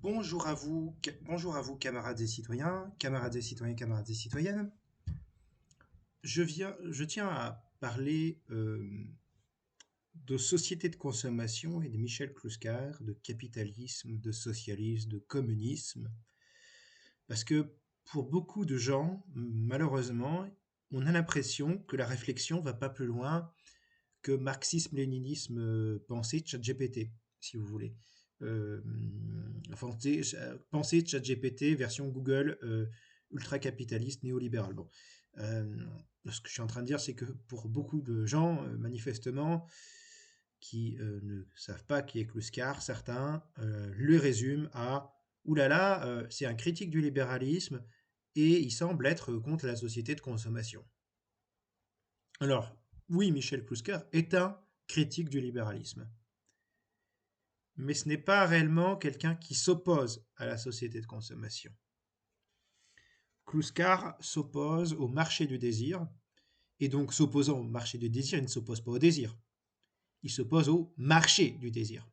Bonjour à vous, camarades et citoyens, camarades et citoyennes. Je tiens à parler de société de consommation et de Michel Clouscar, de capitalisme, de socialisme, de communisme, parce que pour beaucoup de gens, malheureusement, on a l'impression que la réflexion va pas plus loin que marxisme-léninisme pensée ChatGPT, si vous voulez. Euh, Pensée ChatGPT version Google ultra-capitaliste néolibéral. Bon. Ce que je suis en train de dire, c'est que pour beaucoup de gens, manifestement, qui ne savent pas qui est Kluskar, certains le résument à oulala, c'est un critique du libéralisme et il semble être contre la société de consommation. Alors, oui, Michel Kluskar est un critique du libéralisme. Mais ce n'est pas réellement quelqu'un qui s'oppose à la société de consommation. Kluskar s'oppose au marché du désir, et donc s'opposant au marché du désir, il ne s'oppose pas au désir. Il s'oppose au marché du désir.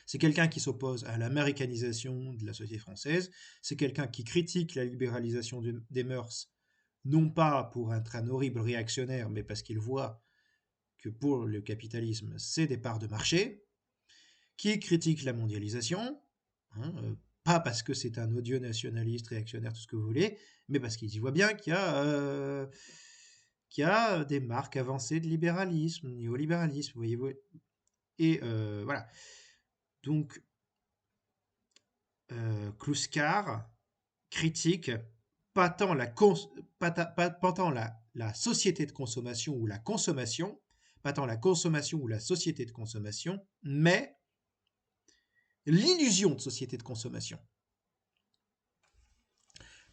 C'est quelqu'un qui s'oppose à l'américanisation de la société française, c'est quelqu'un qui critique la libéralisation des mœurs, non pas pour être un horrible réactionnaire, mais parce qu'il voit que pour le capitalisme, c'est des parts de marché, qui critique la mondialisation, hein, pas parce que c'est un odieux nationaliste, réactionnaire, tout ce que vous voulez, mais parce qu'il y voit bien qu'il y a des marques avancées de libéralisme, néolibéralisme, voyez-vous. Et voilà. Donc, Kluskar critique pas tant pas tant la société de consommation ou la consommation, pas tant la consommation ou la société de consommation, mais l'illusion de société de consommation.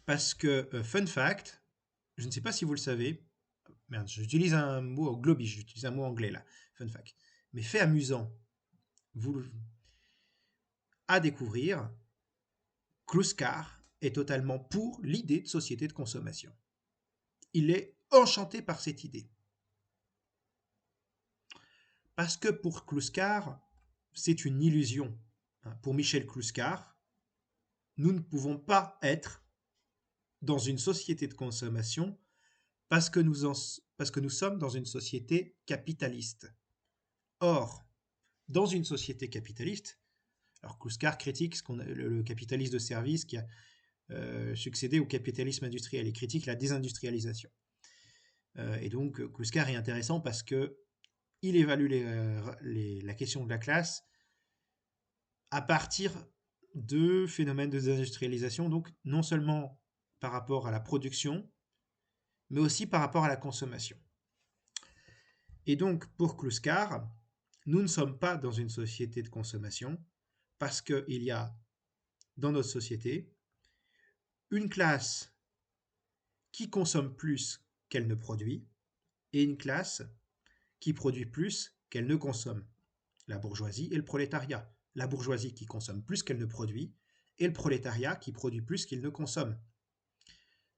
Parce que, fun fact, je ne sais pas si vous le savez, merde, j'utilise un mot globish, j'utilise un mot anglais là, fun fact. Mais fait amusant, vous, à découvrir, Kluskar est totalement pour l'idée de société de consommation. Il est enchanté par cette idée. Parce que pour Kluskar, c'est une illusion. Pour Michel Kluskar, nous ne pouvons pas être dans une société de consommation parce que nous sommes dans une société capitaliste. Or, dans une société capitaliste, alors Kluskar critique le capitalisme de service qui a succédé au capitalisme industriel et critique la désindustrialisation. Et donc, Kluskar est intéressant parce que il évalue la question de la classe à partir de phénomènes de désindustrialisation, donc non seulement par rapport à la production, mais aussi par rapport à la consommation. Et donc, pour Kluskar, nous ne sommes pas dans une société de consommation parce qu'il y a dans notre société une classe qui consomme plus qu'elle ne produit et une classe qui produit plus qu'elle ne consomme. La bourgeoisie et le prolétariat. La bourgeoisie qui consomme plus qu'elle ne produit et le prolétariat qui produit plus qu'il ne consomme.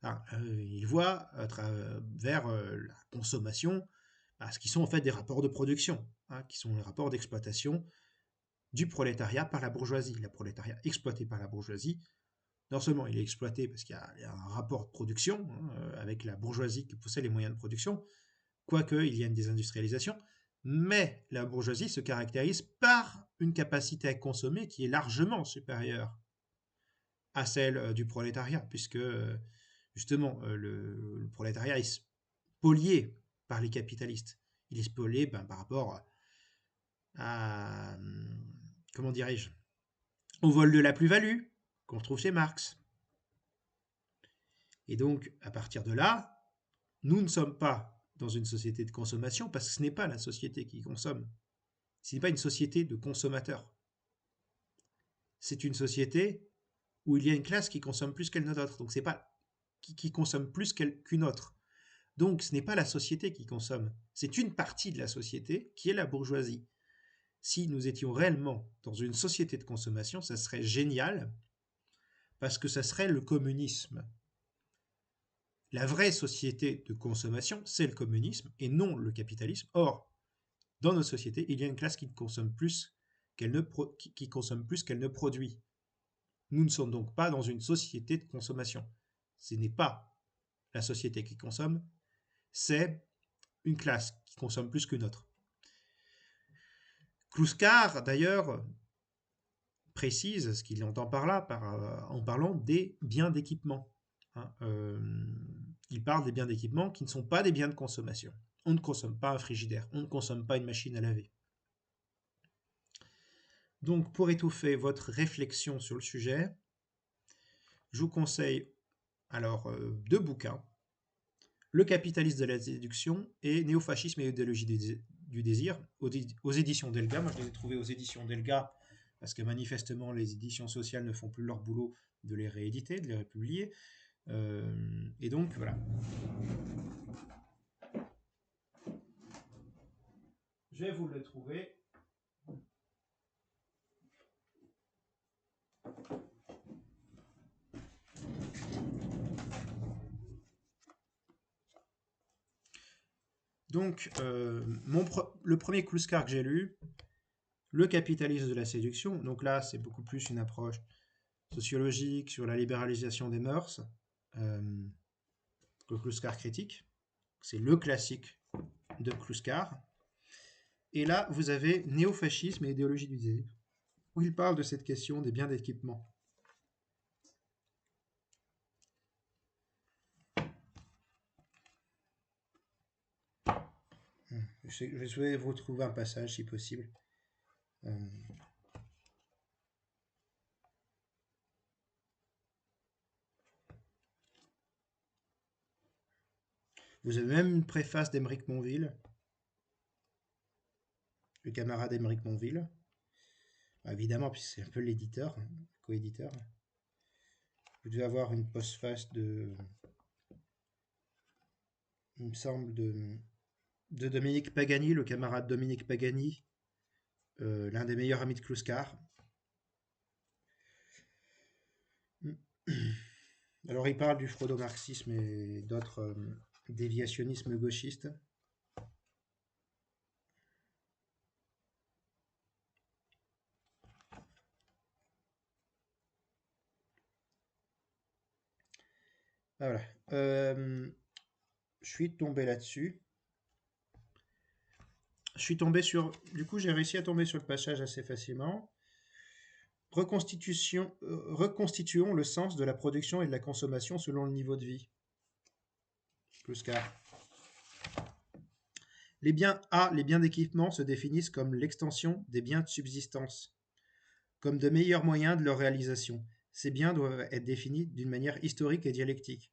Il voit à travers la consommation ce qui sont en fait des rapports de production, qui sont les rapports d'exploitation du prolétariat par la bourgeoisie. Le prolétariat exploité par la bourgeoisie, non seulement il est exploité parce qu'il y a un rapport de production avec la bourgeoisie qui possède les moyens de production, quoique il y a une désindustrialisation, mais la bourgeoisie se caractérise par une capacité à consommer qui est largement supérieure à celle du prolétariat, puisque justement le prolétariat est spolié par les capitalistes. Il est spolié par rapport à, comment dirais-je, au vol de la plus-value qu'on retrouve chez Marx. Et donc, à partir de là, nous ne sommes pas dans une société de consommation parce que ce n'est pas la société qui consomme. Ce n'est pas une société de consommateurs. C'est une société où il y a une classe qui consomme plus qu'une autre. Donc, c'est pas qui consomme plus qu'une autre. Donc, ce n'est pas la société qui consomme. C'est une partie de la société qui est la bourgeoisie. Si nous étions réellement dans une société de consommation, ça serait génial parce que ça serait le communisme. La vraie société de consommation, c'est le communisme et non le capitalisme. Or, dans notre société, il y a une classe qui consomme plus qui consomme plus qu'elle ne produit. Nous ne sommes donc pas dans une société de consommation. Ce n'est pas la société qui consomme, c'est une classe qui consomme plus qu'une autre. Kluskar, d'ailleurs, précise ce qu'il entend par là en parlant des biens d'équipement. Hein, il parle des biens d'équipement qui ne sont pas des biens de consommation. On ne consomme pas un frigidaire, on ne consomme pas une machine à laver. Donc, pour étouffer votre réflexion sur le sujet, je vous conseille alors 2 bouquins, Le capitalisme de la séduction et Néofascisme et idéologie du désir, aux éditions Delga. Moi, je les ai trouvés aux éditions Delga parce que manifestement, les éditions sociales ne font plus leur boulot de les rééditer, de les republier. Et donc, voilà. Je vais vous le trouver. Donc, le premier Kluskar que j'ai lu, Le capitalisme de la séduction. Donc là, c'est beaucoup plus une approche sociologique sur la libéralisation des mœurs. Le Kluskar critique. C'est le classique de Kluskar. Et là, vous avez Néofascisme et idéologie du désir, où il parle de cette question des biens d'équipement. Je vais vous trouver un passage si possible. Vous avez même une préface d'Émeric Monville, le camarade Émeric Monville. Évidemment, puisque c'est un peu l'éditeur, le co-éditeur. Vous devez avoir une postface de, il me semble, de Dominique Pagani, le camarade Dominique Pagani, l'un des meilleurs amis de Kluskar. Alors, il parle du freudo-marxisme et d'autres déviationnismes gauchistes. Voilà. Je suis tombé là-dessus. Je suis tombé sur... Du coup, j'ai réussi à tomber sur le passage assez facilement. Reconstituons le sens de la production et de la consommation selon le niveau de vie. Kluskar. Les biens d'équipement se définissent comme l'extension des biens de subsistance, comme de meilleurs moyens de leur réalisation. Ces biens doivent être définis d'une manière historique et dialectique.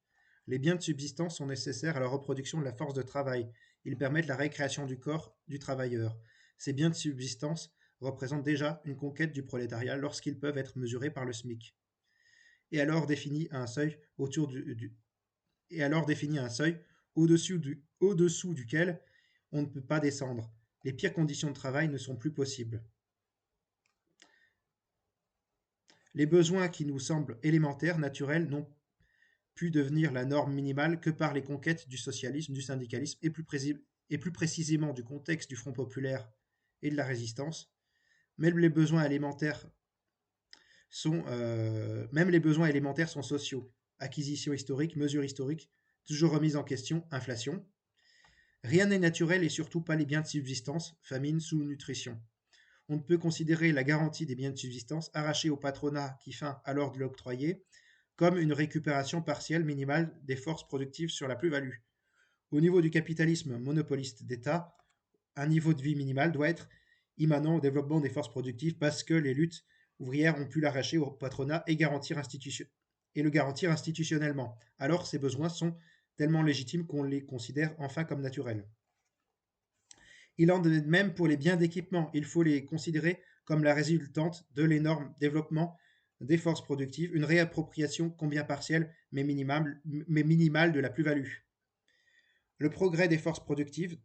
Les biens de subsistance sont nécessaires à la reproduction de la force de travail. Ils permettent la récréation du corps du travailleur. Ces biens de subsistance représentent déjà une conquête du prolétariat lorsqu'ils peuvent être mesurés par le SMIC. Et alors définis un seuil au-dessous duquel on ne peut pas descendre. Les pires conditions de travail ne sont plus possibles. Les besoins qui nous semblent élémentaires, naturels, n'ont pu devenir la norme minimale que par les conquêtes du socialisme, du syndicalisme et plus précisément du contexte du Front populaire et de la résistance. Même les besoins élémentaires sont sociaux. Acquisition historique, mesure historique, toujours remise en question, inflation. Rien n'est naturel et surtout pas les biens de subsistance, famine, sous-nutrition. On ne peut considérer la garantie des biens de subsistance arrachés au patronat qui feint alors de l'octroyer comme une récupération partielle minimale des forces productives sur la plus-value. Au niveau du capitalisme monopoliste d'État, un niveau de vie minimal doit être immanent au développement des forces productives parce que les luttes ouvrières ont pu l'arracher au patronat et le garantir institutionnellement. Alors ces besoins sont tellement légitimes qu'on les considère enfin comme naturels. Il en est de même pour les biens d'équipement. Il faut les considérer comme la résultante de l'énorme développement des forces productives, une réappropriation combien partielle mais minimale de la plus-value. Le progrès des forces productives,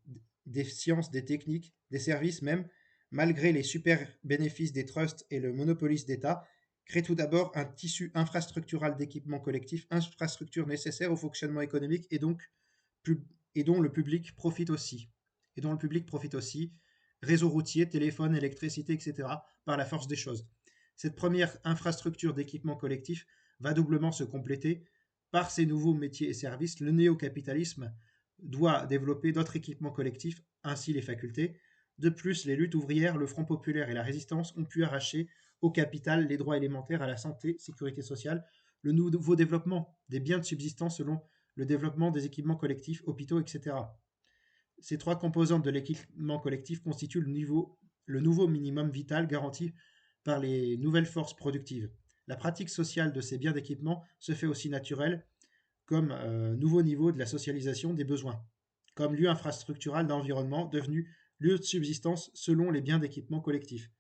des sciences, des techniques, des services même, malgré les super bénéfices des trusts et le monopolisme d'État, crée tout d'abord un tissu infrastructural d'équipement collectif, infrastructure nécessaire au fonctionnement économique et dont le public profite aussi. réseau routier, téléphone, électricité, etc., par la force des choses. Cette première infrastructure d'équipement collectif va doublement se compléter par ces nouveaux métiers et services. Le néo-capitalisme doit développer d'autres équipements collectifs, ainsi les facultés. De plus, les luttes ouvrières, le Front populaire et la résistance ont pu arracher au capital les droits élémentaires à la santé, sécurité sociale, le nouveau développement des biens de subsistance selon le développement des équipements collectifs, hôpitaux, etc. Ces trois composantes de l'équipement collectif constituent le nouveau minimum vital garanti par les nouvelles forces productives. La pratique sociale de ces biens d'équipement se fait aussi naturelle comme nouveau niveau de la socialisation des besoins, comme lieu infrastructural d'environnement devenu lieu de subsistance selon les biens d'équipement collectifs.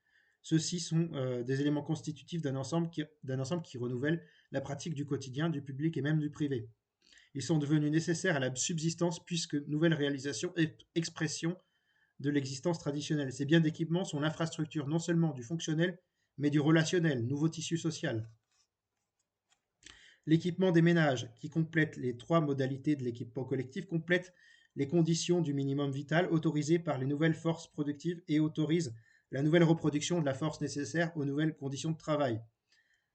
Ceux-ci sont des éléments constitutifs d'un ensemble qui renouvelle la pratique du quotidien, du public et même du privé. Ils sont devenus nécessaires à la subsistance puisque nouvelle réalisation et expression de l'existence traditionnelle. Ces biens d'équipement sont l'infrastructure non seulement du fonctionnel, mais du relationnel, nouveau tissu social. L'équipement des ménages, qui complète les trois modalités de l'équipement collectif, complète les conditions du minimum vital autorisé par les nouvelles forces productives et autorise la nouvelle reproduction de la force nécessaire aux nouvelles conditions de travail.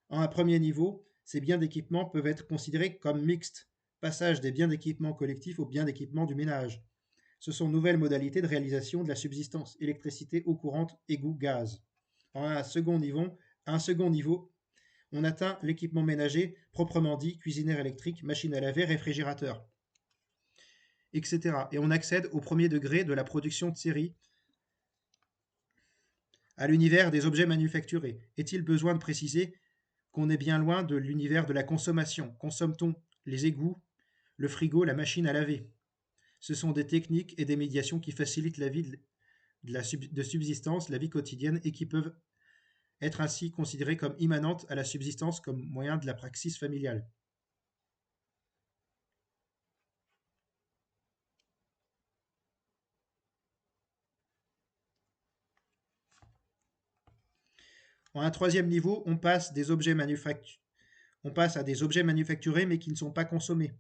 En un premier niveau, ces biens d'équipement peuvent être considérés comme mixtes, passage des biens d'équipement collectifs aux biens d'équipement du ménage. Ce sont nouvelles modalités de réalisation de la subsistance, électricité, eau courante, égout, gaz. En un second niveau, on atteint l'équipement ménager proprement dit, cuisinière électrique, machine à laver, réfrigérateur, etc. Et on accède au premier degré de la production de série, à l'univers des objets manufacturés. Est-il besoin de préciser qu'on est bien loin de l'univers de la consommation? Consomme-t-on les égouts, le frigo, la machine à laver? Ce sont des techniques et des médiations qui facilitent la vie de subsistance, la vie quotidienne, et qui peuvent être ainsi considérées comme immanentes à la subsistance comme moyen de la praxis familiale. En un troisième niveau, on passe à des objets manufacturés mais qui ne sont pas consommés,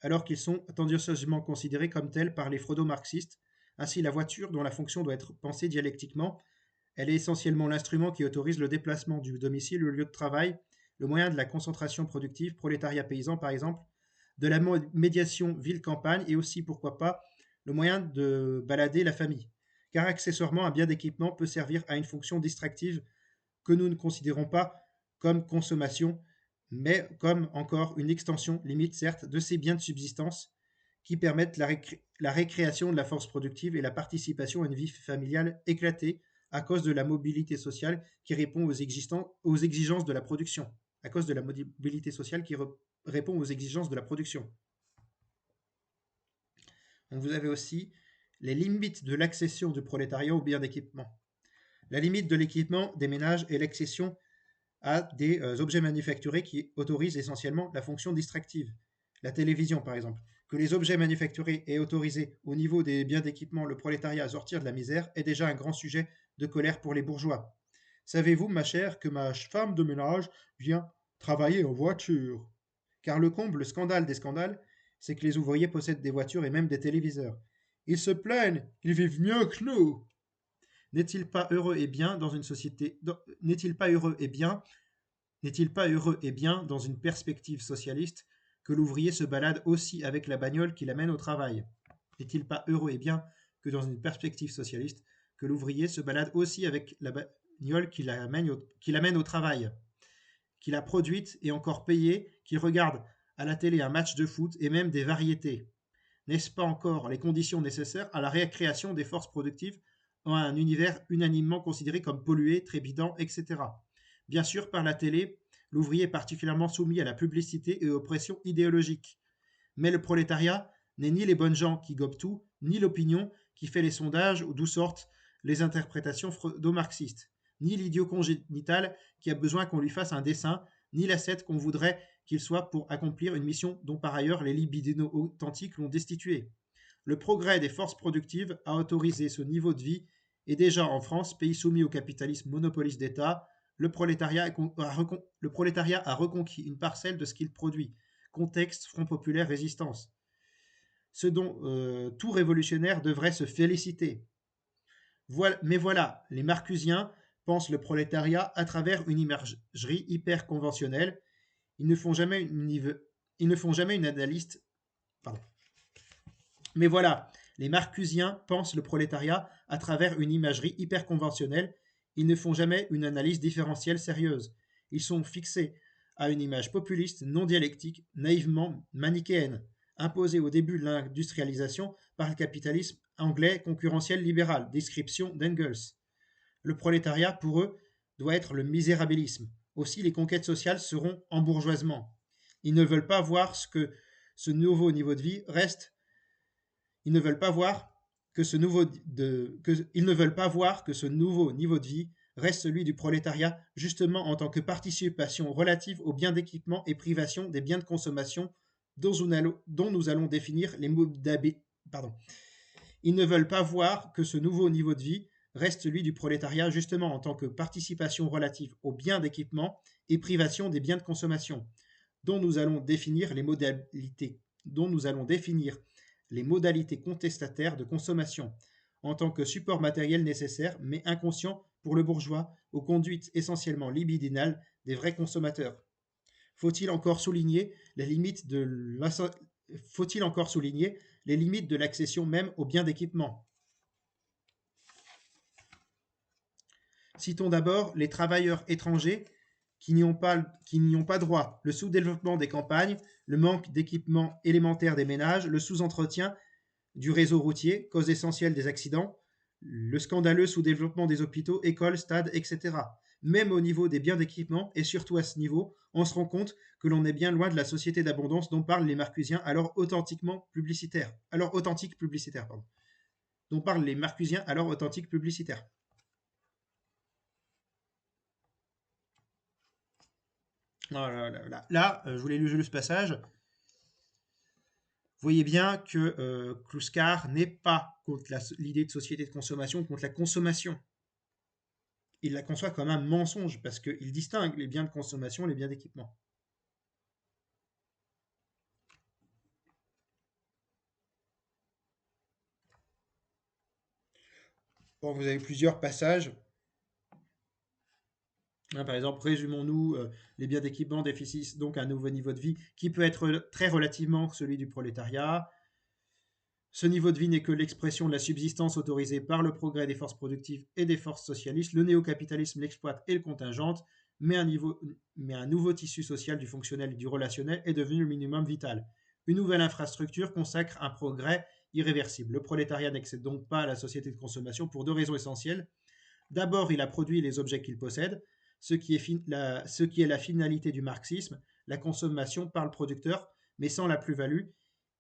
alors qu'ils sont tendancieusement considérés comme tels par les freudo-marxistes. Ainsi, la voiture, dont la fonction doit être pensée dialectiquement, elle est essentiellement l'instrument qui autorise le déplacement du domicile au lieu de travail, le moyen de la concentration productive, prolétariat paysan par exemple, de la médiation ville-campagne et aussi, pourquoi pas, le moyen de balader la famille. Car accessoirement, un bien d'équipement peut servir à une fonction distractive que nous ne considérons pas comme consommation, mais comme encore une extension, limite certes, de ces biens de subsistance qui permettent la récréation de la force productive et la participation à une vie familiale éclatée à cause de la mobilité sociale qui répond aux exigences de la production. À cause de la mobilité sociale qui répond aux exigences de la production. Donc vous avez aussi les limites de l'accession du prolétariat aux biens d'équipement. La limite de l'équipement des ménages est l'accession à des objets manufacturés qui autorisent essentiellement la fonction distractive. La télévision, par exemple. Que les objets manufacturés aient autorisé au niveau des biens d'équipement le prolétariat à sortir de la misère est déjà un grand sujet de colère pour les bourgeois. Savez-vous, ma chère, que ma femme de ménage vient travailler en voiture? Car le scandale des scandales, c'est que les ouvriers possèdent des voitures et même des téléviseurs. Ils se plaignent, ils vivent mieux que nous. N'est-il pas heureux et bien dans une société N'est-il pas heureux et bien N'est-il pas heureux et bien dans une perspective socialiste que l'ouvrier se balade aussi avec la bagnole qui l'amène au travail? N'est-il pas heureux et bien que dans une perspective socialiste que l'ouvrier se balade aussi avec la bagnole qui l'amène au travail, qu'il a produite et encore payée, qu'il regarde à la télé un match de foot et même des variétés? N'est-ce pas encore les conditions nécessaires à la récréation des forces productives en un univers unanimement considéré comme pollué, trépidant, etc. Bien sûr, par la télé, l'ouvrier est particulièrement soumis à la publicité et aux pressions idéologiques. Mais le prolétariat n'est ni les bonnes gens qui gobent tout, ni l'opinion qui fait les sondages d'où sortent les interprétations freudo-marxistes, ni l'idiot congénital qui a besoin qu'on lui fasse un dessin, ni l'ascète qu'on voudrait qu'il soit pour accomplir une mission dont par ailleurs les libidinaux authentiques l'ont destitué. Le progrès des forces productives a autorisé ce niveau de vie et déjà en France, pays soumis au capitalisme monopoliste d'État, le prolétariat a reconquis une parcelle de ce qu'il produit. Contexte, Front populaire, résistance. Ce dont tout révolutionnaire devrait se féliciter. Mais voilà, les Marcusiens pensent le prolétariat à travers une imagerie hyper conventionnelle. Ils ne font jamais une analyse. Pardon. Mais voilà, les Marcusiens pensent le prolétariat à travers une imagerie hyper conventionnelle. Ils ne font jamais une analyse différentielle sérieuse. Ils sont fixés à une image populiste, non dialectique, naïvement manichéenne, imposée au début de l'industrialisation par le capitalisme anglais concurrentiel libéral, description d'Engels. Le prolétariat, pour eux, doit être le misérabilisme. Aussi, les conquêtes sociales seront embourgeoisement. Ils ne veulent pas voir ce nouveau niveau de vie reste. Ils ne veulent pas voir que ce nouveau ils ne veulent pas voir que ce nouveau niveau de vie reste celui du prolétariat, justement en tant que participation relative aux biens d'équipement et privation des biens de consommation dont nous allons définir les modalités. Pardon. Ils ne veulent pas voir que ce nouveau niveau de vie reste celui du prolétariat, justement en tant que participation relative aux biens d'équipement et privation des biens de consommation, dont nous allons définir les modalités contestataires de consommation, en tant que support matériel nécessaire, mais inconscient pour le bourgeois, aux conduites essentiellement libidinales des vrais consommateurs. Faut-il encore souligner les limites de l'accession même aux biens d'équipement? Citons d'abord les travailleurs étrangers qui n'y ont pas droit, le sous-développement des campagnes, le manque d'équipements élémentaires des ménages, le sous-entretien du réseau routier, cause essentielle des accidents, le scandaleux sous-développement des hôpitaux, écoles, stades, etc. Même au niveau des biens d'équipement, et surtout à ce niveau, on se rend compte que l'on est bien loin de la société d'abondance dont parlent les Marcusiens, alors authentiques publicitaires. Dont parlent les Marcusiens, alors authentiques publicitaires. Là, je voulais lu ce passage. Vous voyez bien que Kluskar n'est pas contre l'idée de société de consommation, contre la consommation. Il la conçoit comme un mensonge parce qu'il distingue les biens de consommation et les biens d'équipement. Bon, vous avez plusieurs passages. Par exemple, résumons-nous les biens d'équipement déficient donc un nouveau niveau de vie qui peut être très relativement celui du prolétariat. Ce niveau de vie n'est que l'expression de la subsistance autorisée par le progrès des forces productives et des forces socialistes. Le néo-capitalisme l'exploite et le contingente, mais un nouveau tissu social du fonctionnel et du relationnel est devenu le minimum vital. Une nouvelle infrastructure consacre un progrès irréversible. Le prolétariat n'accède donc pas à la société de consommation pour deux raisons essentielles. D'abord, il a produit les objets qu'il possède, ce qui est la finalité du marxisme, la consommation par le producteur, mais sans la plus-value,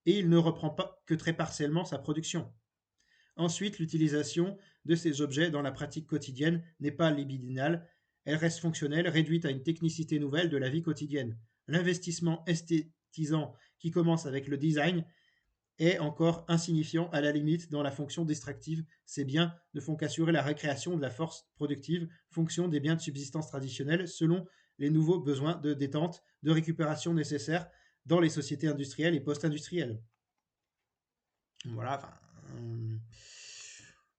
et il ne reprend pas que très partiellement sa production. Ensuite, l'utilisation de ces objets dans la pratique quotidienne n'est pas libidinale, elle reste fonctionnelle, réduite à une technicité nouvelle de la vie quotidienne. L'investissement esthétisant qui commence avec le design est encore insignifiant à la limite dans la fonction distractive. Ces biens ne font qu'assurer la récréation de la force productive, fonction des biens de subsistance traditionnels selon les nouveaux besoins de détente, de récupération nécessaires dans les sociétés industrielles et post-industrielles. Voilà, on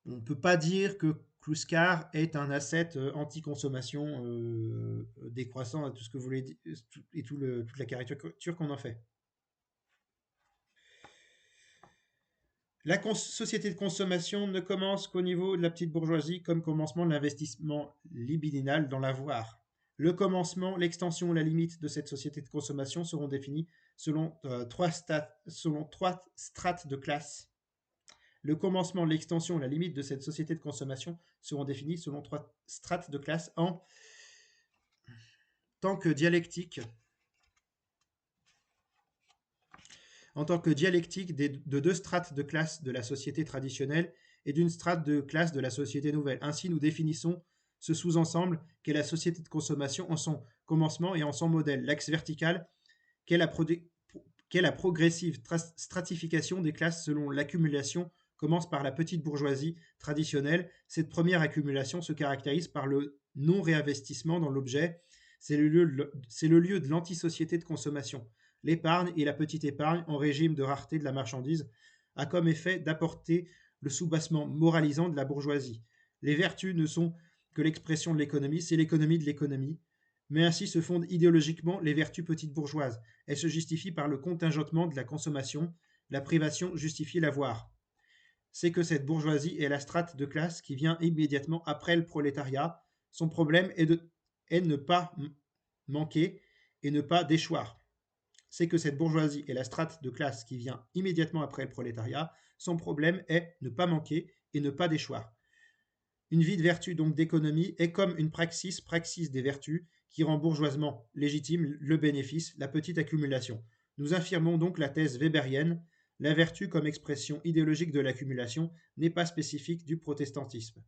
ne peut pas dire que Kluskar est un asset anti-consommation décroissant à tout ce que vous voulez dire et toute la caricature qu'on en fait. La société de consommation ne commence qu'au niveau de la petite bourgeoisie comme commencement de l'investissement libidinal dans l'avoir. Le commencement, l'extension, la limite de cette société de consommation seront définis selon trois strates de classe. Le commencement, l'extension, la limite de cette société de consommation seront définis selon trois strates de classe en tant que dialectique de deux strates de classe de la société traditionnelle et d'une strate de classe de la société nouvelle. Ainsi, nous définissons ce sous-ensemble qu'est la société de consommation en son commencement et en son modèle. L'axe vertical qu'est la progressive stratification des classes selon l'accumulation commence par la petite bourgeoisie traditionnelle. Cette première accumulation se caractérise par le non-réinvestissement dans l'objet. C'est le lieu de l'anti-société de consommation. L'épargne et la petite épargne en régime de rareté de la marchandise a comme effet d'apporter le soubassement moralisant de la bourgeoisie. Les vertus ne sont que l'expression de l'économie, c'est l'économie de l'économie. Mais ainsi se fondent idéologiquement les vertus petites bourgeoises. Elles se justifient par le contingentement de la consommation, la privation justifie l'avoir. C'est que cette bourgeoisie est la strate de classe qui vient immédiatement après le prolétariat. Son problème est ne pas manquer et ne pas déchoir. C'est que cette bourgeoisie est la strate de classe qui vient immédiatement après le prolétariat. Son problème est ne pas manquer et ne pas déchoir. Une vie de vertu, donc d'économie, est comme une praxis des vertus, qui rend bourgeoisement légitime le bénéfice, la petite accumulation. Nous affirmons donc la thèse weberienne, la vertu comme expression idéologique de l'accumulation n'est pas spécifique du protestantisme.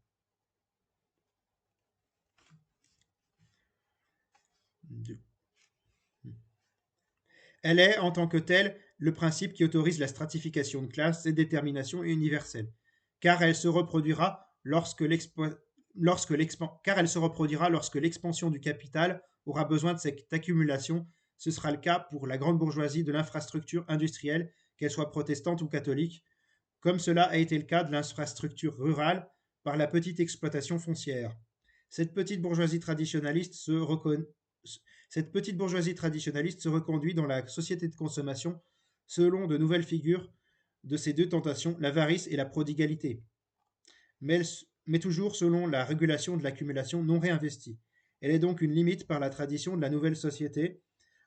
Elle est, en tant que telle, le principe qui autorise la stratification de classe, cette détermination est universelle, car elle se reproduira lorsque l'expansion du capital aura besoin de cette accumulation. Ce sera le cas pour la grande bourgeoisie de l'infrastructure industrielle, qu'elle soit protestante ou catholique, comme cela a été le cas de l'infrastructure rurale par la petite exploitation foncière. Cette petite bourgeoisie traditionnaliste se reconduit dans la société de consommation selon de nouvelles figures de ces deux tentations, l'avarice et la prodigalité, mais toujours selon la régulation de l'accumulation non réinvestie. Elle est donc une limite par la tradition de la nouvelle société.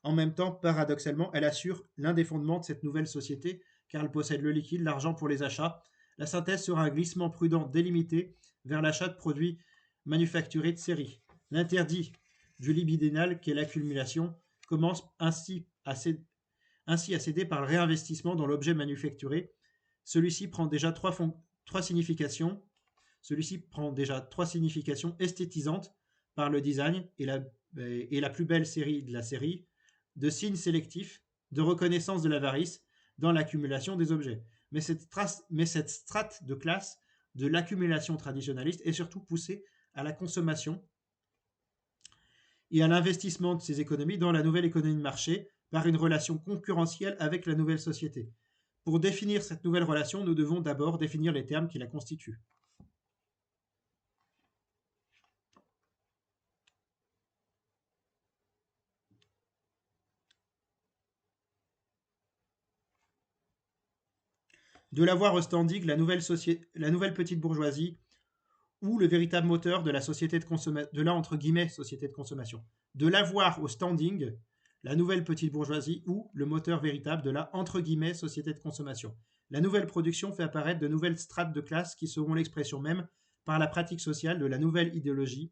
En même temps, paradoxalement, elle assure l'un des fondements de cette nouvelle société, car elle possède le liquide, l'argent pour les achats. La synthèse sera un glissement prudent délimité vers l'achat de produits manufacturés de série. L'interdit du libidinal, qu'est l'accumulation, commence ainsi à céder par le réinvestissement dans l'objet manufacturé. Celui-ci prend déjà trois significations esthétisantes par le design et la plus belle série de la série, de signes sélectifs, de reconnaissance de l'avarice dans l'accumulation des objets. Mais cette strate de classe de l'accumulation traditionnaliste est surtout poussée à la consommation et à l'investissement de ces économies dans la nouvelle économie de marché par une relation concurrentielle avec la nouvelle société. Pour définir cette nouvelle relation, nous devons d'abord définir les termes qui la constituent. De l'avoir au standing, la nouvelle petite bourgeoisie, ou le véritable moteur de la société de consommation, de la entre guillemets société de consommation. De l'avoir au standing, la nouvelle petite bourgeoisie, ou le moteur véritable de la entre guillemets société de consommation. La nouvelle production fait apparaître de nouvelles strates de classe qui seront l'expression même, par la pratique sociale, de la nouvelle idéologie,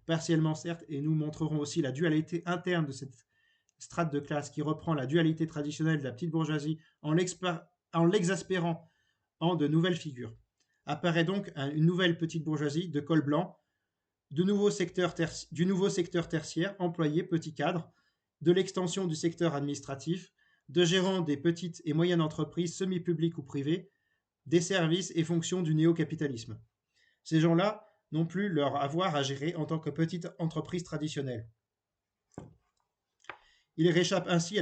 partiellement certes, et nous montrerons aussi la dualité interne de cette strate de classe qui reprend la dualité traditionnelle de la petite bourgeoisie en l'exaspérant en de nouvelles figures. Apparaît donc une nouvelle petite bourgeoisie de col blanc, du nouveau secteur tertiaire, employé, petit cadre, de l'extension du secteur administratif, de gérants des petites et moyennes entreprises semi-publiques ou privées, des services et fonctions du néo-capitalisme. Ces gens-là n'ont plus leur avoir à gérer en tant que petite entreprise traditionnelle. Ils échappent ainsi.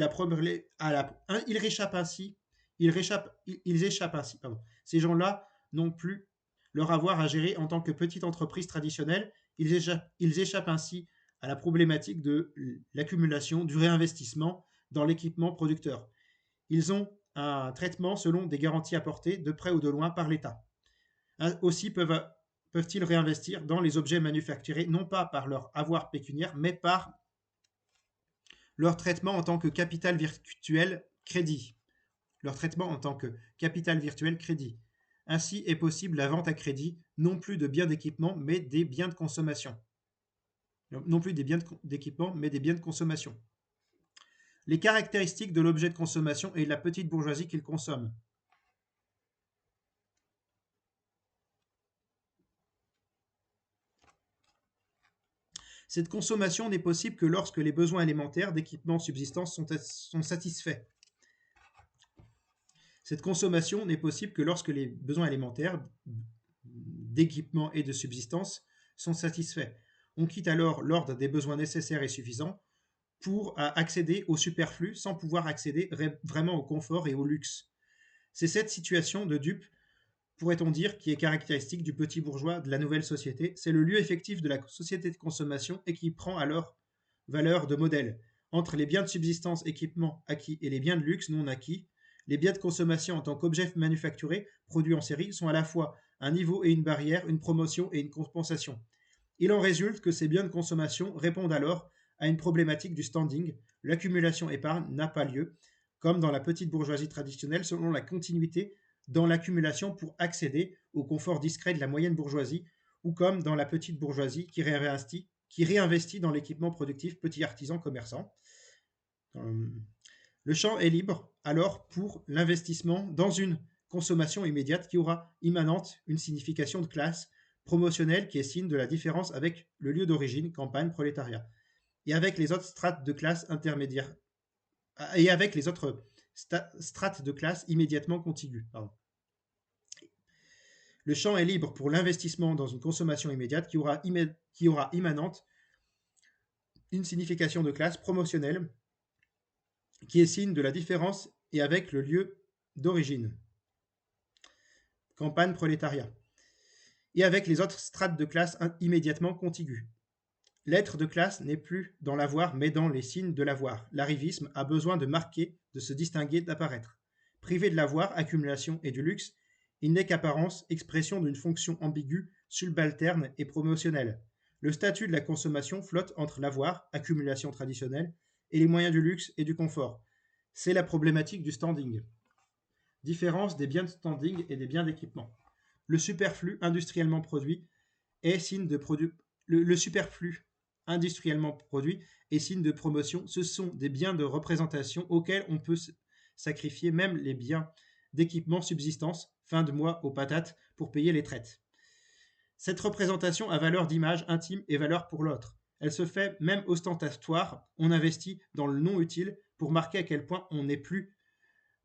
Ces gens-là n'ont plus leur avoir à gérer en tant que petite entreprise traditionnelle. Ils échappent ainsi à la problématique de l'accumulation, du réinvestissement dans l'équipement producteur. Ils ont un traitement selon des garanties apportées de près ou de loin par l'État. Aussi peuvent-ils réinvestir dans les objets manufacturés, non pas par leur avoir pécuniaire, mais par leur traitement en tant que capital virtuel crédit. Ainsi est possible la vente à crédit, non plus de biens d'équipement, mais des biens de consommation. Les caractéristiques de l'objet de consommation et de la petite bourgeoisie qu'il consomme. Cette consommation n'est possible que lorsque les besoins élémentaires d'équipement subsistance sont satisfaits. Cette consommation n'est possible que lorsque les besoins élémentaires d'équipement et de subsistance sont satisfaits. On quitte alors l'ordre des besoins nécessaires et suffisants pour accéder au superflu sans pouvoir accéder vraiment au confort et au luxe. C'est cette situation de dupe pourrait-on dire, qui est caractéristique du petit bourgeois de la nouvelle société. C'est le lieu effectif de la société de consommation et qui prend alors valeur de modèle. Entre les biens de subsistance, équipements acquis et les biens de luxe non acquis, les biens de consommation en tant qu'objets manufacturés, produits en série, sont à la fois un niveau et une barrière, une promotion et une compensation. Il en résulte que ces biens de consommation répondent alors à une problématique du standing. L'accumulation épargne n'a pas lieu, comme dans la petite bourgeoisie traditionnelle, selon la continuité dans l'accumulation pour accéder au confort discret de la moyenne bourgeoisie, ou comme dans la petite bourgeoisie qui réinvestit dans l'équipement productif, petits artisans, commerçants. Le champ est libre alors pour l'investissement dans une consommation immédiate qui aura immanente une signification de classe promotionnelle qui est signe de la différence avec le lieu d'origine, campagne, prolétariat, et avec les autres strates de classe intermédiaires, et avec les autres strates de classe immédiatement contiguës. Le champ est libre pour l'investissement dans une consommation immédiate qui aura immanente une signification de classe promotionnelle qui est signe de la différence et avec le lieu d'origine, campagne, prolétariat, et avec les autres strates de classe immédiatement contiguës. L'être de classe n'est plus dans l'avoir, mais dans les signes de l'avoir. L'arrivisme a besoin de marquer, de se distinguer, d'apparaître. Privé de l'avoir, accumulation et du luxe, il n'est qu'apparence, expression d'une fonction ambiguë, subalterne et promotionnelle. Le statut de la consommation flotte entre l'avoir, accumulation traditionnelle, et les moyens du luxe et du confort. C'est la problématique du standing. Différence des biens de standing et des biens d'équipement. Le superflu industriellement produit est signe de le superflu industriellement produit est signe de promotion. Ce sont des biens de représentation auxquels on peut sacrifier même les biens d'équipement subsistance, fin de mois aux patates pour payer les traites. Cette représentation a valeur d'image intime et valeur pour l'autre. Elle se fait même ostentatoire, on investit dans le non utile pour marquer à quel point on n'est plus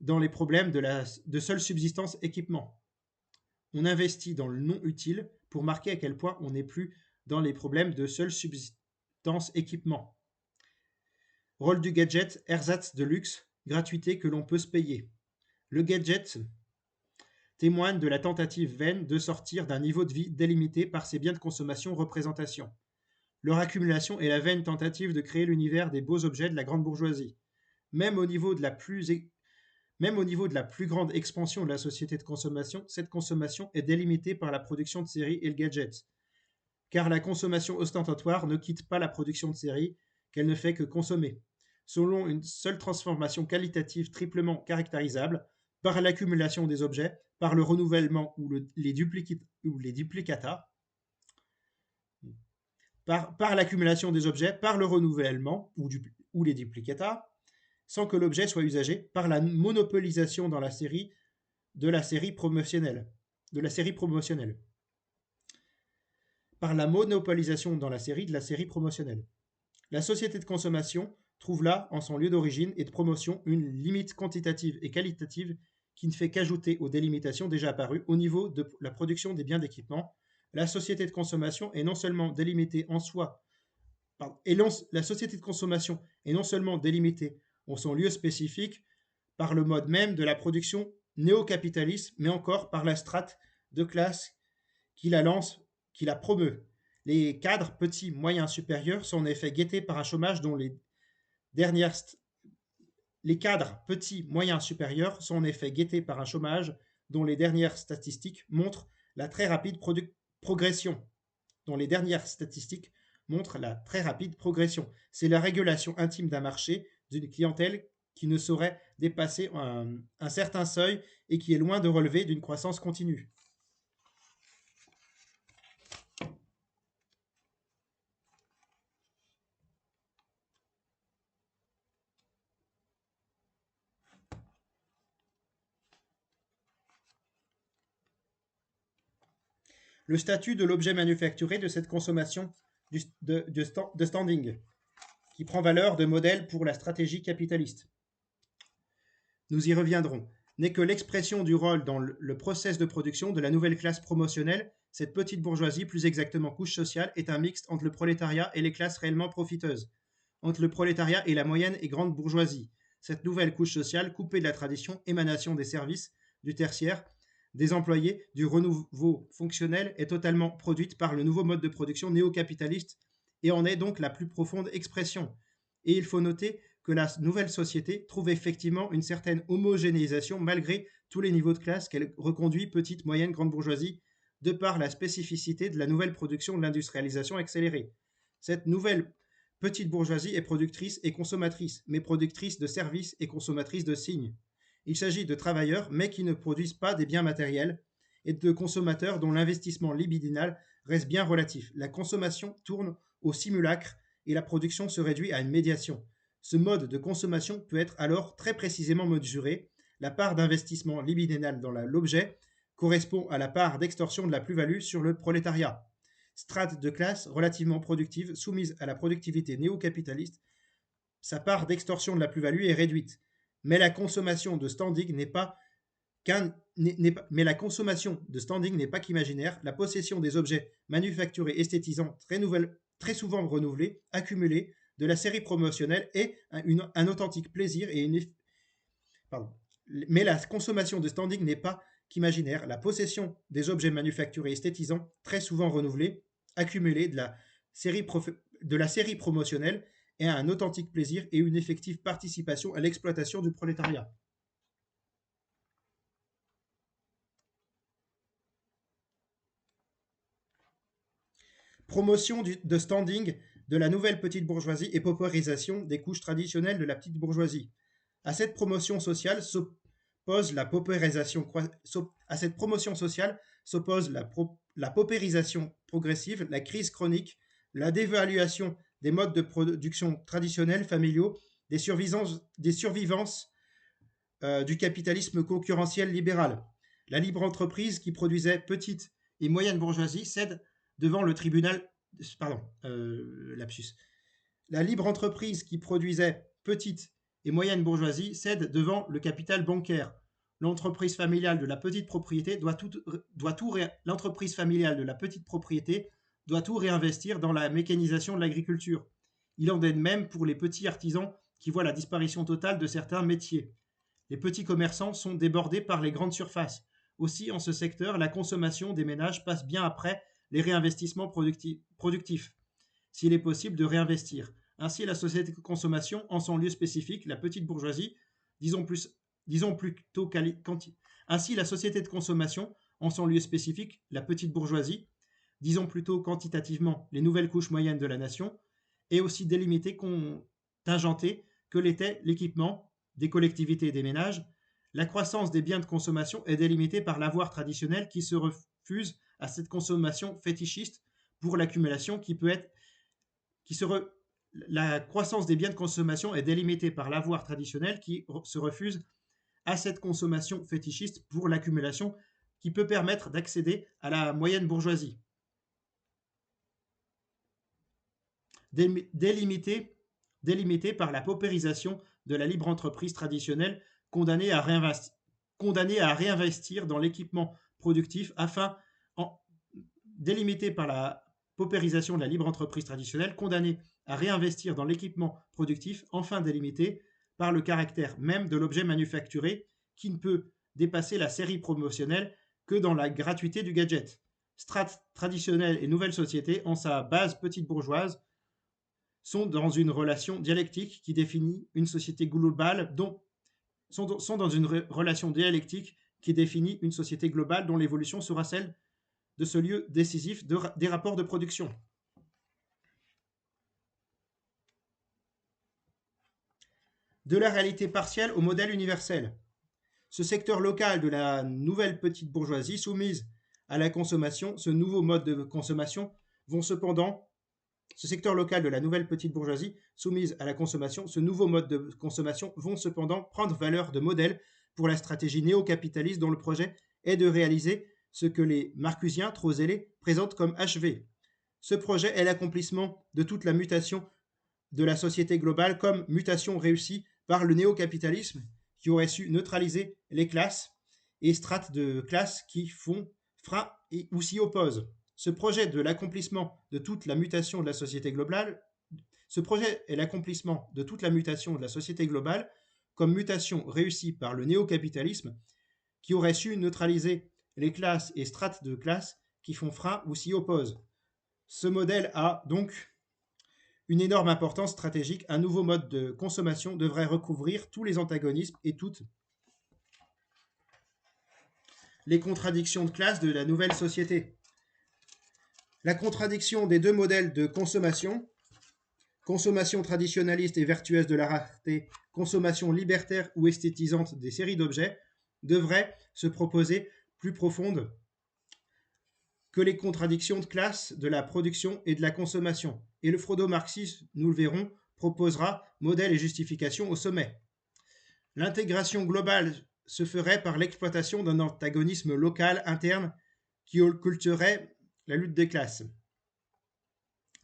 dans les problèmes de seule subsistance équipement. On investit dans le non utile pour marquer à quel point on n'est plus dans les problèmes de seule subsistance équipement. Rôle du gadget, ersatz de luxe, gratuité que l'on peut se payer. Le gadget témoigne de la tentative vaine de sortir d'un niveau de vie délimité par ses biens de consommation représentation. Leur accumulation est la vaine tentative de créer l'univers des beaux objets de la grande bourgeoisie. Même au niveau de la plus grande expansion de la société de consommation, cette consommation est délimitée par la production de série et le gadget. Car la consommation ostentatoire ne quitte pas la production de série, qu'elle ne fait que consommer, selon une seule transformation qualitative triplement caractérisable, par l'accumulation des objets, par le renouvellement ou les duplicata, par l'accumulation des objets, par le renouvellement ou les duplicata, sans que l'objet soit usagé, par la monopolisation dans la série de la série promotionnelle. Par la monopolisation dans la série de la série promotionnelle. La société de consommation trouve là, en son lieu d'origine et de promotion, une limite quantitative et qualitative qui ne fait qu'ajouter aux délimitations déjà apparues au niveau de la production des biens d'équipement. La société de consommation est non seulement délimitée en soi, la société de consommation est non seulement délimitée en son lieu spécifique par le mode même de la production néo-capitaliste, mais encore par la strate de classe qui la lance, qui la promeut. Les cadres petits, moyens, supérieurs sont en effet guettés par un chômage dont les dernières statistiques montrent la très rapide progression. C'est la régulation intime d'un marché, d'une clientèle qui ne saurait dépasser un certain seuil et qui est loin de relever d'une croissance continue. Le statut de l'objet manufacturé de cette consommation de standing, qui prend valeur de modèle pour la stratégie capitaliste. Nous y reviendrons. N'est que l'expression du rôle dans le process de production de la nouvelle classe promotionnelle. Cette petite bourgeoisie, plus exactement couche sociale, est un mixte entre le prolétariat et les classes réellement profiteuses, entre le prolétariat et la moyenne et grande bourgeoisie. Cette nouvelle couche sociale, coupée de la tradition, émanation des services, du tertiaire, des employés du renouveau fonctionnel est totalement produite par le nouveau mode de production néo-capitaliste et en est donc la plus profonde expression. Et il faut noter que la nouvelle société trouve effectivement une certaine homogénéisation malgré tous les niveaux de classe qu'elle reconduit, petite, moyenne, grande bourgeoisie, de par la spécificité de la nouvelle production de l'industrialisation accélérée. Cette nouvelle petite bourgeoisie est productrice et consommatrice, mais productrice de services et consommatrice de signes. Il s'agit de travailleurs, mais qui ne produisent pas des biens matériels, et de consommateurs dont l'investissement libidinal reste bien relatif. La consommation tourne au simulacre et la production se réduit à une médiation. Ce mode de consommation peut être alors très précisément mesuré. La part d'investissement libidinal dans l'objet correspond à la part d'extorsion de la plus-value sur le prolétariat. Strate de classe relativement productive, soumise à la productivité néo-capitaliste, sa part d'extorsion de la plus-value est réduite. Mais la consommation de standing n'est pas qu'imaginaire. La possession des objets manufacturés esthétisants très souvent renouvelés, accumulés, de la série promotionnelle est un authentique plaisir et Pardon. Mais la consommation de standing n'est pas qu'imaginaire. La possession des objets manufacturés esthétisants, très souvent renouvelés, accumulés de la série promotionnelle, est un authentique plaisir et une effective participation à l'exploitation du prolétariat. Promotion de standing de la nouvelle petite bourgeoisie et paupérisation des couches traditionnelles de la petite bourgeoisie. À cette promotion sociale s'oppose la paupérisation la paupérisation progressive, la crise chronique, la dévaluation des modes de production traditionnels, familiaux, des survivances du capitalisme concurrentiel libéral. La libre entreprise qui produisait petite et moyenne bourgeoisie cède devant le tribunal. Lapsus. La libre entreprise qui produisait petite et moyenne bourgeoisie cède devant le capital bancaire. L'entreprise familiale de la petite propriété l'entreprise familiale de la petite propriété doit tout réinvestir dans la mécanisation de l'agriculture. Il en est de même pour les petits artisans qui voient la disparition totale de certains métiers. Les petits commerçants sont débordés par les grandes surfaces. Aussi, en ce secteur, la consommation des ménages passe bien après les réinvestissements productifs, s'il est possible de réinvestir. Ainsi, la société de consommation, en son lieu spécifique, la petite bourgeoisie, Ainsi, la société de consommation, en son lieu spécifique, la petite bourgeoisie, disons plutôt quantitativement les nouvelles couches moyennes de la nation, est aussi délimitée, contingentée que l'était l'équipement des collectivités et des ménages. La croissance des biens de consommation est délimitée par l'avoir traditionnel qui se refuse à cette consommation fétichiste pour l'accumulation La croissance des biens de consommation est délimitée par l'avoir traditionnel qui se refuse à cette consommation fétichiste pour l'accumulation qui peut permettre d'accéder à la moyenne bourgeoisie. Délimitée par la paupérisation de la libre entreprise traditionnelle condamnée à réinvestir dans l'équipement productif délimitée par la paupérisation de la libre entreprise traditionnelle condamnée à réinvestir dans l'équipement productif, enfin délimitée par le caractère même de l'objet manufacturé qui ne peut dépasser la série promotionnelle que dans la gratuité du gadget. Strate traditionnelle et nouvelle société, en sa base petite bourgeoise, sont dans une relation dialectique qui définit une société globale dont l'évolution sera celle de ce lieu décisif des rapports de production. De la réalité partielle au modèle universel. Ce secteur local de la nouvelle petite bourgeoisie soumise à la consommation, ce nouveau mode de consommation ce secteur local de la nouvelle petite bourgeoisie soumise à la consommation, ce nouveau mode de consommation vont cependant prendre valeur de modèle pour la stratégie néo-capitaliste dont le projet est de réaliser ce que les marcusiens, trop zélés, présentent comme achevé. Ce projet est l'accomplissement de toute la mutation de la société globale comme mutation réussie par le néo-capitalisme qui aurait su neutraliser les classes et strates de classes qui ou s'y opposent. Ce projet est l'accomplissement de toute la mutation de la société globale comme mutation réussie par le néo-capitalisme qui aurait su neutraliser les classes et strates de classes qui font frein ou s'y opposent. Ce modèle a donc une énorme importance stratégique. Un nouveau mode de consommation devrait recouvrir tous les antagonismes et toutes les contradictions de classe de la nouvelle société. La contradiction des deux modèles de consommation, consommation traditionnaliste et vertueuse de la rareté, consommation libertaire ou esthétisante des séries d'objets, devrait se proposer plus profonde que les contradictions de classe de la production et de la consommation. Et le freudo-marxisme, nous le verrons, proposera modèle et justification au sommet. L'intégration globale se ferait par l'exploitation d'un antagonisme local interne qui occulterait la lutte des classes.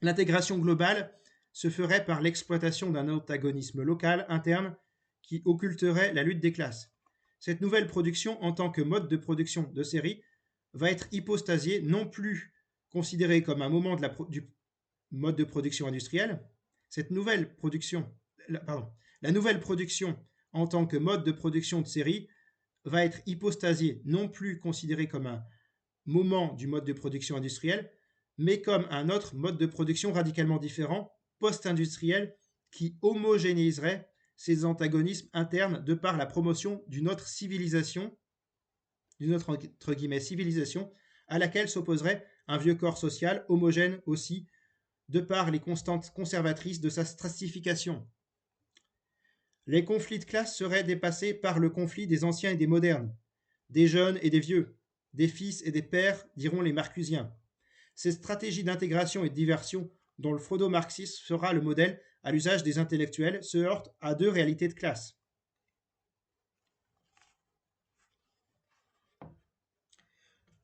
L'intégration globale se ferait par l'exploitation d'un antagonisme local interne qui occulterait la lutte des classes. Cette nouvelle production, en tant que mode de production de série, va être hypostasiée, non plus considérée comme un moment du mode de production industriel. Cette nouvelle production, la nouvelle production en tant que mode de production de série va être hypostasiée, non plus considérée comme un moment du mode de production industriel, mais comme un autre mode de production radicalement différent, post-industriel, qui homogénéiserait ces antagonismes internes de par la promotion d'une autre civilisation, d'une autre entre guillemets civilisation, à laquelle s'opposerait un vieux corps social homogène aussi, de par les constantes conservatrices de sa stratification. Les conflits de classe seraient dépassés par le conflit des anciens et des modernes, des jeunes et des vieux, des fils et des pères, diront les marcusiens. Ces stratégies d'intégration et de diversion dont le freudo-marxisme sera le modèle à l'usage des intellectuels se heurtent à deux réalités de classe.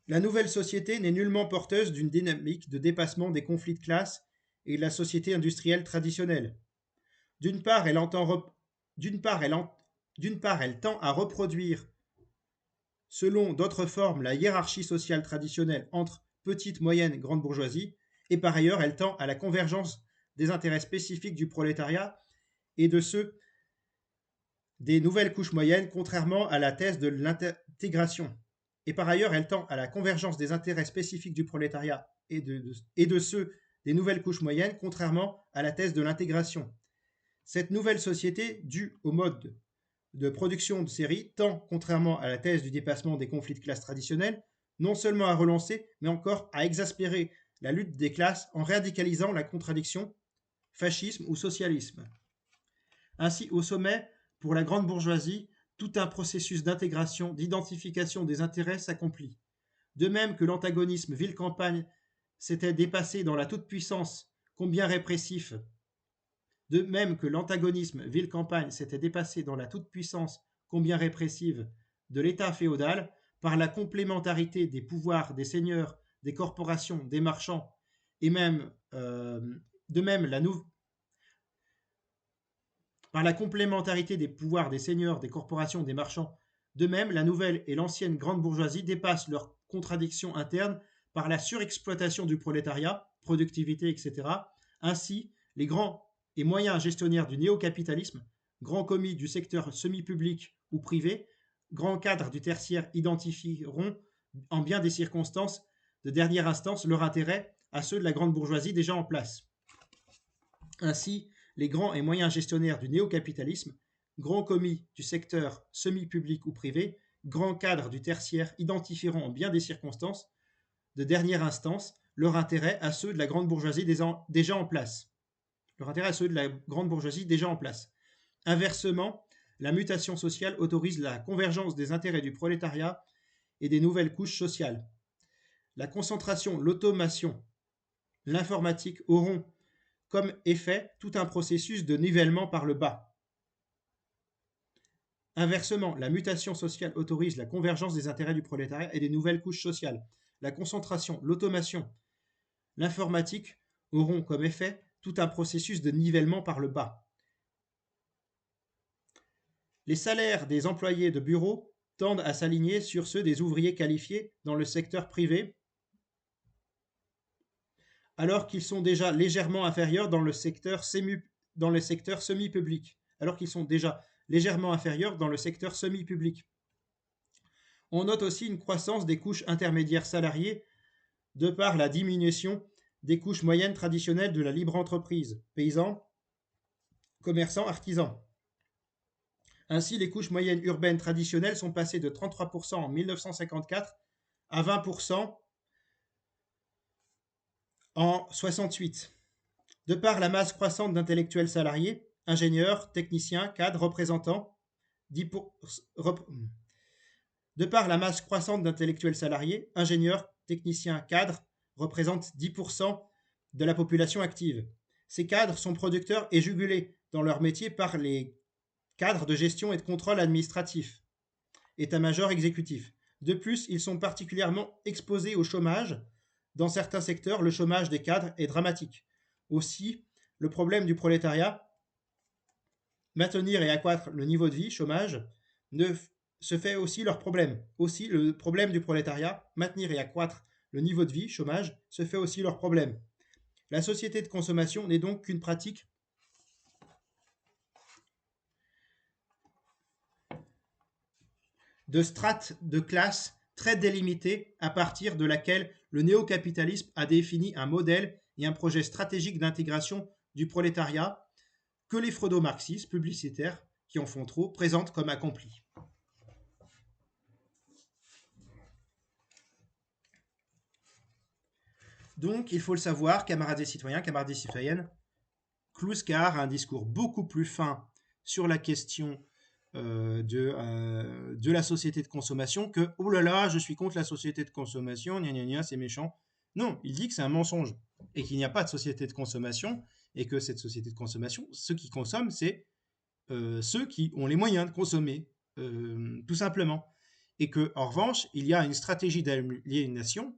La nouvelle société n'est nullement porteuse d'une dynamique de dépassement des conflits de classe et de la société industrielle traditionnelle. D'une part, elle tend à reproduire, selon d'autres formes, la hiérarchie sociale traditionnelle entre petite, moyenne, grande bourgeoisie, et par ailleurs, elle tend à la convergence des intérêts spécifiques du prolétariat et de ceux des nouvelles couches moyennes, contrairement à la thèse de l'intégration. Et par ailleurs, elle tend à la convergence des intérêts spécifiques du prolétariat et de ceux des nouvelles couches moyennes, contrairement à la thèse de l'intégration. Cette nouvelle société, due au mode de production de série, tend, contrairement à la thèse du dépassement des conflits de classe traditionnels, non seulement à relancer, mais encore à exaspérer la lutte des classes en radicalisant la contradiction fascisme ou socialisme. Ainsi, au sommet, pour la grande bourgeoisie, tout un processus d'intégration, d'identification des intérêts s'accomplit. De même que l'antagonisme ville-campagne s'était dépassé dans la toute-puissance, combien répressif. De même que l'antagonisme ville-campagne s'était dépassé dans la toute-puissance, combien répressive, de l'État féodal, par la complémentarité des pouvoirs des seigneurs, des corporations, des marchands, et même, de même, par la complémentarité des pouvoirs des seigneurs, des corporations, des marchands, de même, la nouvelle et l'ancienne grande bourgeoisie dépassent leurs contradictions internes par la surexploitation du prolétariat, productivité, etc. Ainsi, les grands et moyens gestionnaires du néo-capitalisme, grands commis du secteur semi-public ou privé, grands cadres du tertiaire identifieront en bien des circonstances de dernière instance leur intérêt à ceux de la grande bourgeoisie déjà en place. Ainsi, les grands et moyens gestionnaires du néo-capitalisme, grands commis du secteur semi-public ou privé, grands cadres du tertiaire identifieront en bien des circonstances de dernière instance leur intérêt à ceux de la grande bourgeoisie déjà en place. Inversement, la mutation sociale autorise la convergence des intérêts du prolétariat et des nouvelles couches sociales. La concentration, l'automation, l'informatique auront comme effet tout un processus de nivellement par le bas. Inversement, la mutation sociale autorise la convergence des intérêts du prolétariat et des nouvelles couches sociales. La concentration, l'automation, l'informatique auront comme effet tout un processus de nivellement par le bas. Les salaires des employés de bureau tendent à s'aligner sur ceux des ouvriers qualifiés dans le secteur privé, alors qu'ils sont déjà légèrement inférieurs dans le secteur semi-public. On note aussi une croissance des couches intermédiaires salariées de par la diminution des couches moyennes traditionnelles de la libre entreprise, paysans, commerçants, artisans. Ainsi, les couches moyennes urbaines traditionnelles sont passées de 33% en 1954 à 20% en 68. De par la masse croissante d'intellectuels salariés, ingénieurs, techniciens, cadres, représentants, 10 de par la masse croissante d'intellectuels salariés, ingénieurs, techniciens, cadres représentent 10% de la population active. Ces cadres sont producteurs et jugulés dans leur métier par les cadres de gestion et de contrôle administratif, état-major exécutif. De plus, ils sont particulièrement exposés au chômage. Dans certains secteurs, le chômage des cadres est dramatique. Aussi, le problème du prolétariat, maintenir et accroître le niveau de vie, chômage, se fait aussi leur problème. Aussi, le problème du prolétariat, maintenir et accroître le niveau de vie, chômage, se fait aussi leur problème. La société de consommation n'est donc qu'une pratique de strates de classe très délimitée à partir de laquelle le néo-capitalisme a défini un modèle et un projet stratégique d'intégration du prolétariat que les freudo-marxistes publicitaires, qui en font trop, présentent comme accompli. Donc, il faut le savoir, camarades et citoyens, camarades et citoyennes, Kluskar a un discours beaucoup plus fin sur la question de la société de consommation que « Oh là là, je suis contre la société de consommation, gna gna gna, c'est méchant ». Non, il dit que c'est un mensonge et qu'il n'y a pas de société de consommation et que cette société de consommation, ceux qui consomment, c'est ceux qui ont les moyens de consommer, tout simplement. Et que, en revanche, il y a une stratégie d'aliénation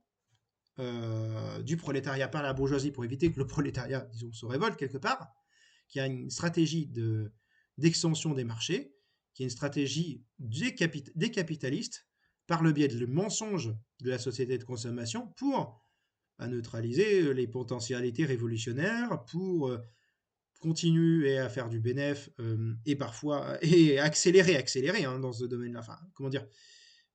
du prolétariat par la bourgeoisie pour éviter que le prolétariat, disons, se révolte quelque part, qui a une stratégie d'extension des marchés, qui est une stratégie des capitalistes par le biais de le mensonge de la société de consommation pour neutraliser les potentialités révolutionnaires, pour continuer à faire du bénéfice et parfois et accélérer hein, dans ce domaine-là. Enfin, comment dire,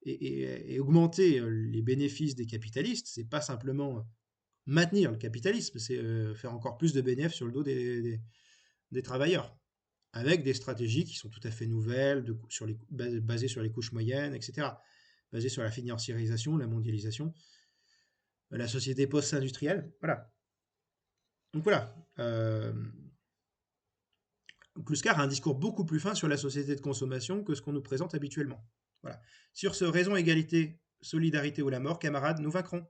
et augmenter les bénéfices des capitalistes, c'est pas simplement maintenir le capitalisme, c'est faire encore plus de bénéfices sur le dos des travailleurs, avec des stratégies qui sont tout à fait nouvelles, basées sur les couches moyennes, etc., basées sur la financiarisation, la mondialisation, la société post-industrielle, voilà. Donc voilà, Kluskar a un discours beaucoup plus fin sur la société de consommation que ce qu'on nous présente habituellement. Voilà. Sur ce, raison, égalité, solidarité ou la mort, camarades, nous vaincrons.